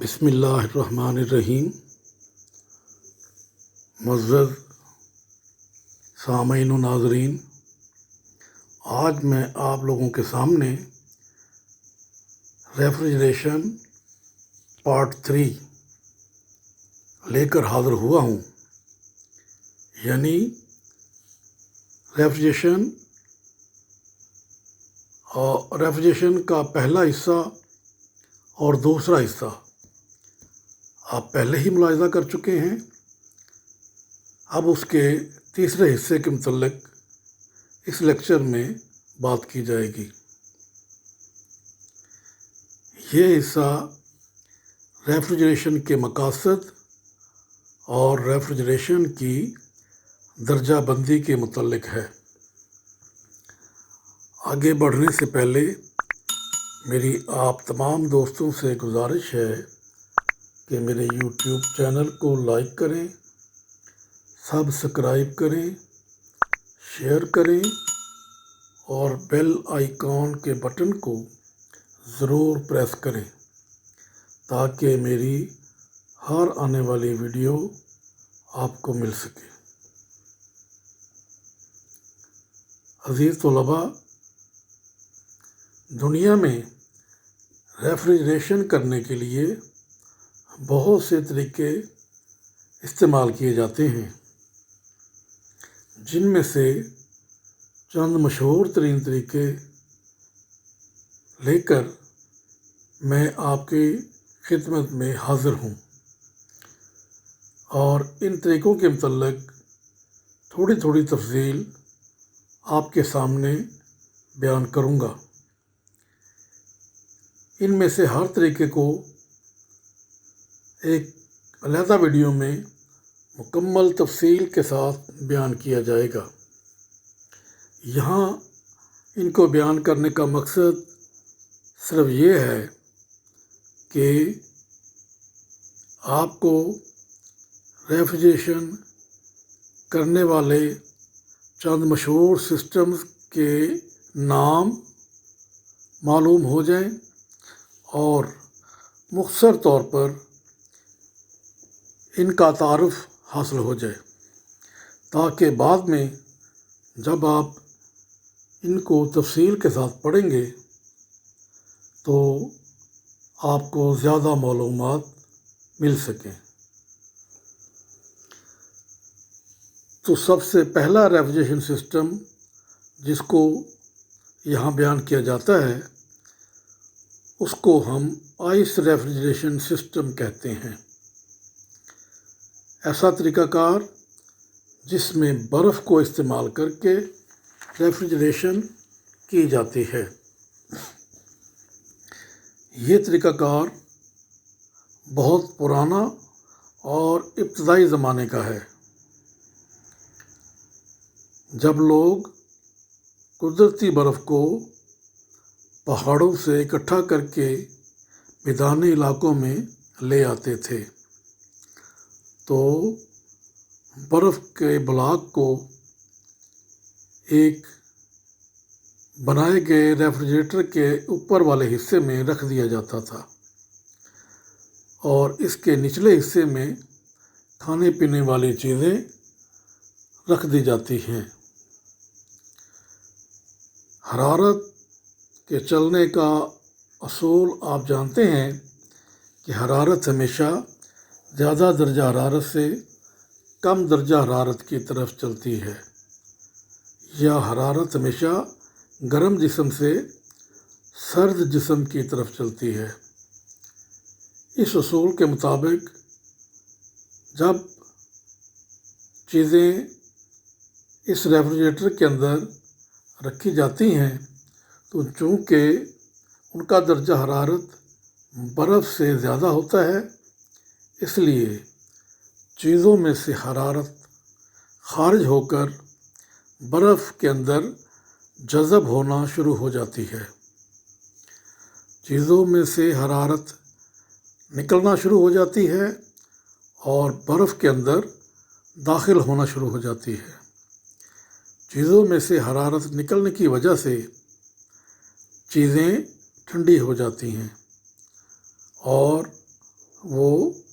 بسم اللہ الرحمن الرحیم۔ معزز سامعین و ناظرین، آج میں آپ لوگوں کے سامنے ریفریجریشن پارٹ 3 لے کر حاضر ہوا ہوں، یعنی ریفریجریشن کا پہلا حصہ اور دوسرا حصہ آپ پہلے ہی ملاحظہ کر چکے ہیں۔ اب اس کے تیسرے حصے کے متعلق اس لیکچر میں بات کی جائے گی۔ یہ حصہ ریفریجریشن کے مقاصد اور ریفریجریشن کی درجہ بندی کے متعلق ہے۔ آگے بڑھنے سے پہلے میری آپ تمام دوستوں سے گزارش ہے کہ میرے یوٹیوب چینل کو لائک کریں، سبسکرائب کریں، شیئر کریں اور بیل آئیکن کے بٹن کو ضرور پریس کریں تاکہ میری ہر آنے والی ویڈیو آپ کو مل سکے۔ عزیز طلباء، دنیا میں ریفریجریشن کرنے کے لیے بہت سے طریقے استعمال کیے جاتے ہیں، جن میں سے چند مشہور ترین طریقے لے کر میں آپ کی خدمت میں حاضر ہوں اور ان طریقوں کے متعلق تھوڑی تھوڑی تفصیل آپ کے سامنے بیان کروں گا۔ ان میں سے ہر طریقے کو ایک علیحدہ ویڈیو میں مکمل تفصیل کے ساتھ بیان کیا جائے گا۔ یہاں ان کو بیان کرنے کا مقصد صرف یہ ہے کہ آپ کو ریفریجریشن کرنے والے چند مشہور سسٹمز کے نام معلوم ہو جائیں اور مختصر طور پر ان کا تعارف حاصل ہو جائے، تاکہ بعد میں جب آپ ان کو تفصیل کے ساتھ پڑھیں گے تو آپ کو زیادہ معلومات مل سکیں۔ تو سب سے پہلا ریفریجریشن سسٹم جس کو یہاں بیان کیا جاتا ہے اس کو ہم آئس ریفریجریشن سسٹم کہتے ہیں۔ ایسا طریقہ کار جس میں برف کو استعمال کر کے ریفریجریشن کی جاتی ہے۔ یہ طریقہ کار بہت پرانا اور ابتدائی زمانے کا ہے، جب لوگ قدرتی برف کو پہاڑوں سے اکٹھا کر کے میدانی علاقوں میں لے آتے تھے تو برف کے بلاک کو ایک بنائے گئے ریفریجریٹر کے اوپر والے حصے میں رکھ دیا جاتا تھا اور اس کے نچلے حصے میں کھانے پینے والی چیزیں رکھ دی جاتی ہیں۔ حرارت کے چلنے کا اصول آپ جانتے ہیں کہ حرارت ہمیشہ زیادہ درجہ حرارت سے کم درجہ حرارت کی طرف چلتی ہے، یا حرارت ہمیشہ گرم جسم سے سرد جسم کی طرف چلتی ہے۔ اس اصول کے مطابق جب چیزیں اس ریفریجریٹر کے اندر رکھی جاتی ہیں تو چونکہ ان کا درجہ حرارت برف سے زیادہ ہوتا ہے، اس لیے چیزوں میں سے حرارت خارج ہو کر برف کے اندر جذب ہونا شروع ہو جاتی ہے۔ چیزوں میں سے حرارت نکلنا شروع ہو جاتی ہے اور برف کے اندر داخل ہونا شروع ہو جاتی ہے۔ چیزوں میں سے حرارت نکلنے کی وجہ سے چیزیں ٹھنڈی ہو جاتی ہیں اور وہ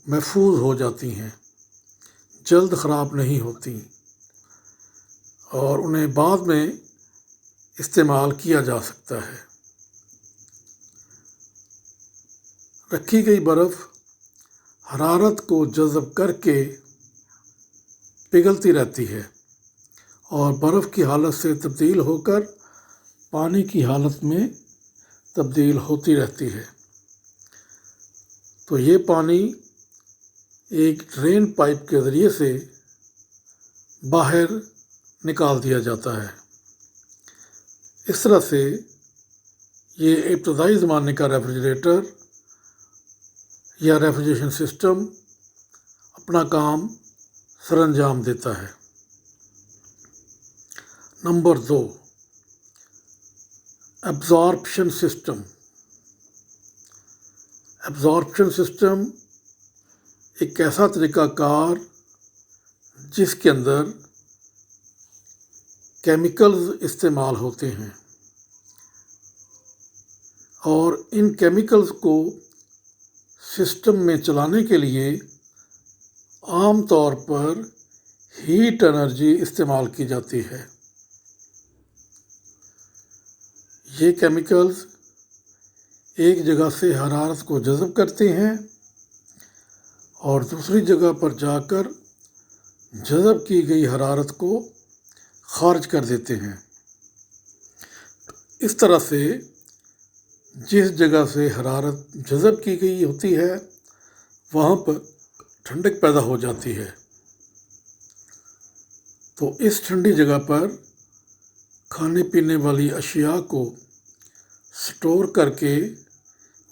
محفوظ ہو جاتی ہیں، جلد خراب نہیں ہوتی اور انہیں بعد میں استعمال کیا جا سکتا ہے۔ رکھی گئی برف حرارت کو جذب کر کے پگھلتی رہتی ہے اور برف کی حالت سے تبدیل ہو کر پانی کی حالت میں تبدیل ہوتی رہتی ہے۔ تو یہ پانی ایک ڈرین پائپ کے ذریعے سے باہر نکال دیا جاتا ہے۔ اس طرح سے یہ ابتدائی زمانے کا ریفریجریٹر یا ریفریجریشن سسٹم اپنا کام سر انجام دیتا ہے۔ Number 2، absorption system. Absorption system ایک ایسا طریقہ کار جس کے اندر کیمیکلز استعمال ہوتے ہیں اور ان کیمیکلز کو سسٹم میں چلانے کے لیے عام طور پر ہیٹ انرجی استعمال کی جاتی ہے۔ یہ کیمیکلز ایک جگہ سے حرارت کو جذب کرتے ہیں اور دوسری جگہ پر جا کر جذب کی گئی حرارت کو خارج کر دیتے ہیں۔ اس طرح سے جس جگہ سے حرارت جذب کی گئی ہوتی ہے وہاں پر ٹھنڈک پیدا ہو جاتی ہے۔ تو اس ٹھنڈی جگہ پر کھانے پینے والی اشیاء کو سٹور کر کے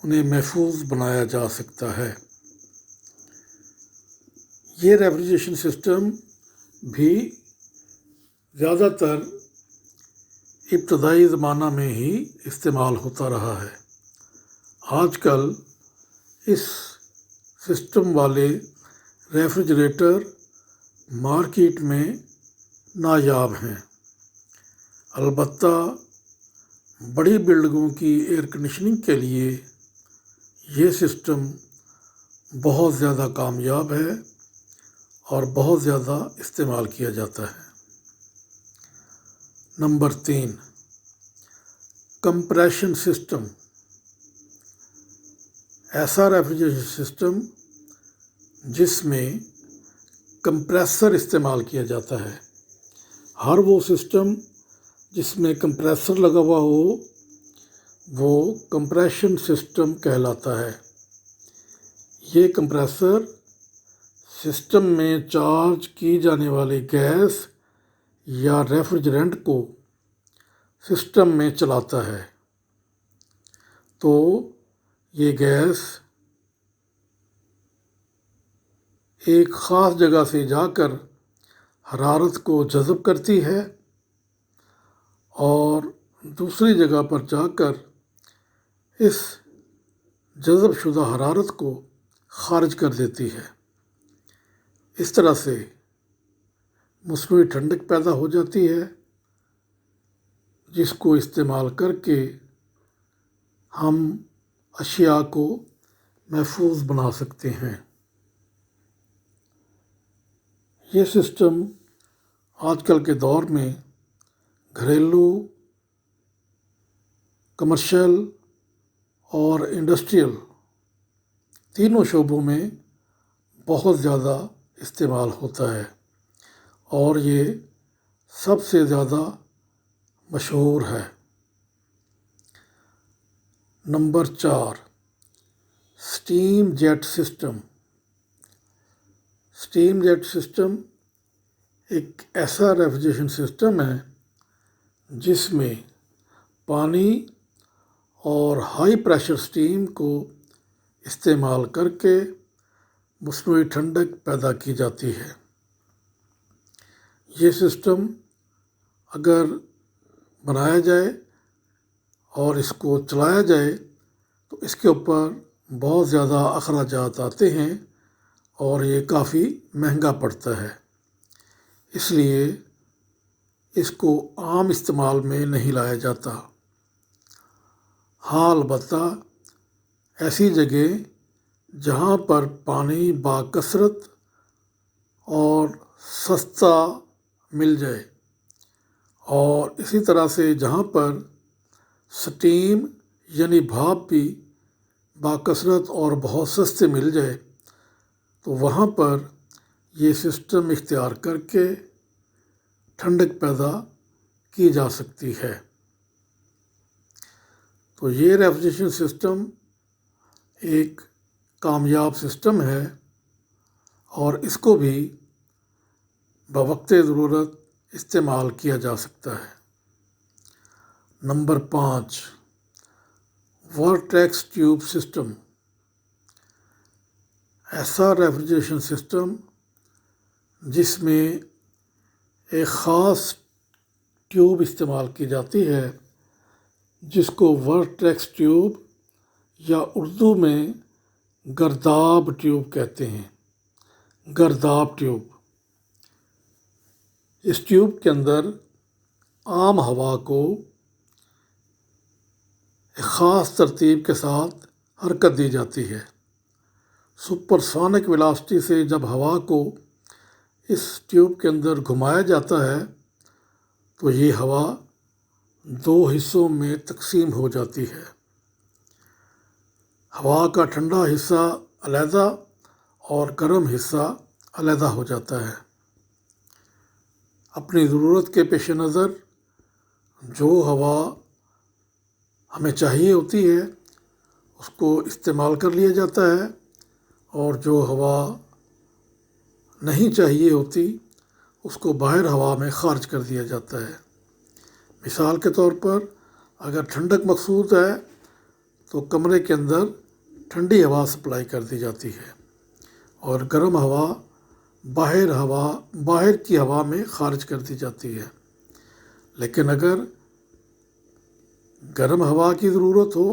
انہیں محفوظ بنایا جا سکتا ہے۔ یہ ریفریجریشن سسٹم بھی زیادہ تر ابتدائی زمانہ میں ہی استعمال ہوتا رہا ہے۔ آج کل اس سسٹم والے ریفریجریٹر مارکیٹ میں نایاب ہیں، البتہ بڑی بلڈنگوں کی ایئر کنڈیشننگ کے لیے یہ سسٹم بہت زیادہ کامیاب ہے اور بہت زیادہ استعمال کیا جاتا ہے۔ Number 3، compression system. ایسا ریفریجریشن سسٹم جس میں کمپریسر استعمال کیا جاتا ہے۔ ہر وہ سسٹم جس میں کمپریسر لگا ہوا ہو وہ کمپریشن سسٹم کہلاتا ہے۔ یہ کمپریسر سسٹم میں چارج کی جانے والی گیس یا ریفریجرینٹ کو سسٹم میں چلاتا ہے۔ تو یہ گیس ایک خاص جگہ سے جا کر حرارت کو جذب کرتی ہے اور دوسری جگہ پر جا کر اس جذب شدہ حرارت کو خارج کر دیتی ہے۔ اس طرح سے مصنوعی ٹھنڈک پیدا ہو جاتی ہے جس کو استعمال کر کے ہم اشیاء کو محفوظ بنا سکتے ہیں۔ یہ سسٹم آج کل کے دور میں گھریلو، کمرشل اور انڈسٹریل تینوں شعبوں میں بہت زیادہ استعمال ہوتا ہے اور یہ سب سے زیادہ مشہور ہے۔ Number 4، steam jet system. Steam jet system ایک ایسا ریفریجریشن سسٹم ہے جس میں پانی اور ہائی پریشر اسٹیم کو استعمال کر کے مصنوعی ٹھنڈک پیدا کی جاتی ہے۔ یہ سسٹم اگر بنایا جائے اور اس کو چلایا جائے تو اس کے اوپر بہت زیادہ اخراجات آتے ہیں اور یہ کافی مہنگا پڑتا ہے، اس لیے اس کو عام استعمال میں نہیں لایا جاتا۔ ہاں، البتہ ایسی جگہ جہاں پر پانی باکثرت اور سستا مل جائے، اور اسی طرح سے جہاں پر سٹیم یعنی بھاپ بھی باکثرت اور بہت سستے مل جائے، تو وہاں پر یہ سسٹم اختیار کر کے ٹھنڈک پیدا کی جا سکتی ہے۔ تو یہ ریفریجریشن سسٹم ایک کامیاب سسٹم ہے، اور اس کو بھی بوقت ضرورت استعمال کیا جا سکتا ہے۔ Number 5، vertex tube system. ایسا ریفریجریشن سسٹم جس میں ایک خاص ٹیوب استعمال کی جاتی ہے، جس کو ورٹیکس ٹیوب یا اردو میں گرداب ٹیوب کہتے ہیں۔ گرداب ٹیوب، اس ٹیوب کے اندر عام ہوا کو ایک خاص ترتیب کے ساتھ حرکت دی جاتی ہے۔ سپر سونک ویلاسٹی سے جب ہوا کو اس ٹیوب کے اندر گھمایا جاتا ہے تو یہ ہوا 2 حصوں میں تقسیم ہو جاتی ہے۔ ہوا کا ٹھنڈا حصہ علیحدہ اور گرم حصہ علیحدہ ہو جاتا ہے۔ اپنی ضرورت کے پیش نظر جو ہوا ہمیں چاہیے ہوتی ہے اس کو استعمال کر لیا جاتا ہے، اور جو ہوا نہیں چاہیے ہوتی اس کو باہر ہوا میں خارج کر دیا جاتا ہے۔ مثال کے طور پر اگر ٹھنڈک مقصود ہے تو کمرے کے اندر ٹھنڈی ہوا سپلائی کر دی جاتی ہے، اور گرم ہوا باہر کی ہوا میں خارج کر دی جاتی ہے۔ لیکن اگر گرم ہوا کی ضرورت ہو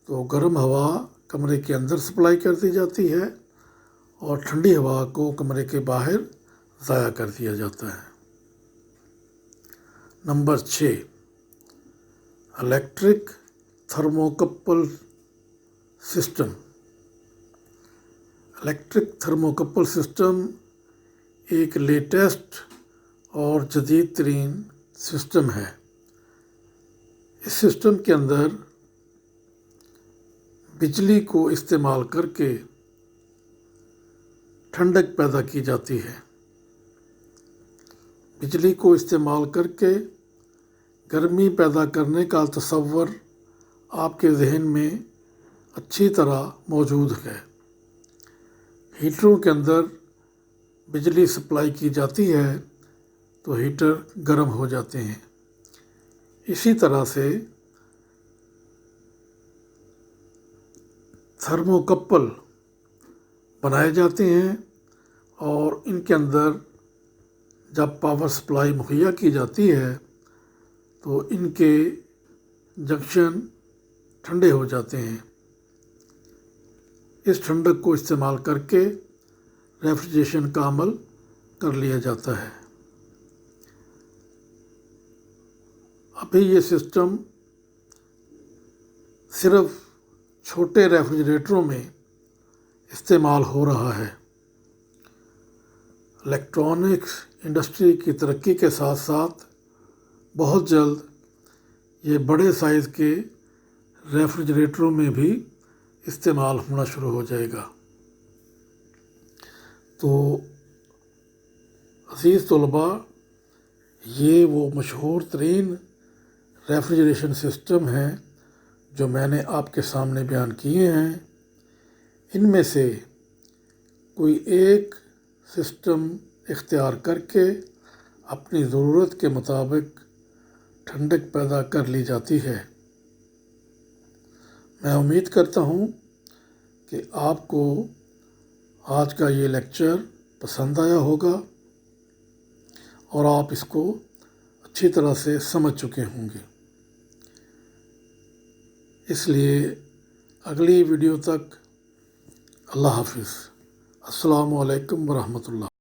تو گرم ہوا کمرے کے اندر سپلائی کر دی جاتی ہے، اور ٹھنڈی ہوا کو کمرے کے باہر ضائع کر دیا جاتا ہے۔ Number 6، electric thermocouple system. Electric thermocouple system ایک لیٹسٹ اور جدید ترین سسٹم ہے۔ اس سسٹم کے اندر بجلی کو استعمال کر کے ٹھنڈک پیدا کی جاتی ہے۔ بجلی کو استعمال کر کے گرمی پیدا کرنے کا تصور آپ کے ذہن میں اچھی طرح موجود ہے۔ ہیٹروں کے اندر بجلی سپلائی کی جاتی ہے تو ہیٹر گرم ہو جاتے ہیں۔ اسی طرح سے تھرموکپل بنائے جاتے ہیں، اور ان کے اندر جب پاور سپلائی مہیا کی جاتی ہے تو ان کے جنکشن ٹھنڈے ہو جاتے ہیں۔ اس ٹھنڈک کو استعمال کر کے ریفریجریشن کا عمل کر لیا جاتا ہے۔ ابھی یہ سسٹم صرف چھوٹے ریفریجریٹروں میں استعمال ہو رہا ہے۔ الیکٹرانکس انڈسٹری کی ترقی کے ساتھ ساتھ بہت جلد یہ بڑے سائز کے ریفریجریٹروں میں بھی استعمال ہونا شروع ہو جائے گا۔ تو عزیز طلباء، یہ وہ مشہور ترین ریفریجریشن سسٹم ہیں جو میں نے آپ کے سامنے بیان کیے ہیں۔ ان میں سے کوئی ایک سسٹم اختیار کر کے اپنی ضرورت کے مطابق ٹھنڈک پیدا کر لی جاتی ہے۔ میں امید کرتا ہوں کہ آپ کو آج کا یہ لیکچر پسند آیا ہوگا، اور آپ اس کو اچھی طرح سے سمجھ چکے ہوں گے۔ اس لیے اگلی ویڈیو تک اللہ حافظ۔ السلام علیکم ورحمۃ اللہ۔